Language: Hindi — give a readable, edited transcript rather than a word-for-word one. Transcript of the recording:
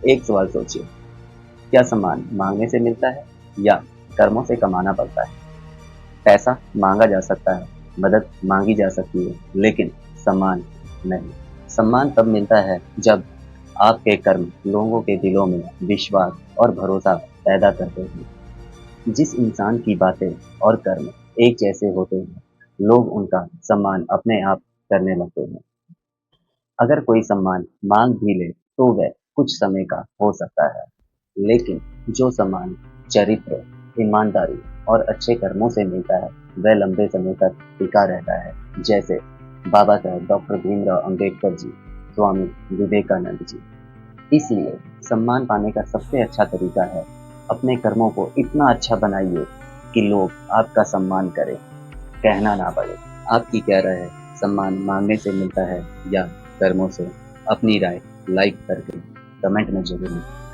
एक सवाल सोचिए, क्या सम्मान मांगने से मिलता है या कर्मों से कमाना पड़ता है? पैसा मांगा जा सकता है, मदद मांगी जा सकती है, लेकिन सम्मान नहीं। सम्मान तब मिलता है जब आपके कर्म लोगों के दिलों में विश्वास और भरोसा पैदा करते हैं। जिस इंसान की बातें और कर्म एक जैसे होते हैं, लोग उनका सम्मान अपने आप करने लगते हैं। अगर कोई सम्मान मांग भी ले तो वह कुछ समय का हो सकता है, लेकिन जो सम्मान चरित्र, ईमानदारी और अच्छे कर्मों से मिलता है, वह लंबे समय तक टिका रहता है। जैसे बाबा साहेब डॉक्टर भीमराव अंबेडकर जी, स्वामी विवेकानंद जी। इसलिए सम्मान पाने का सबसे अच्छा तरीका है, अपने कर्मों को इतना अच्छा बनाइए कि लोग आपका सम्मान करें, कहना ना पड़े। आपकी क्या राय है? सम्मान मांगने से मिलता है या कर्मों से? अपनी राय लाइक करके कमेंट में जरूर लिखें।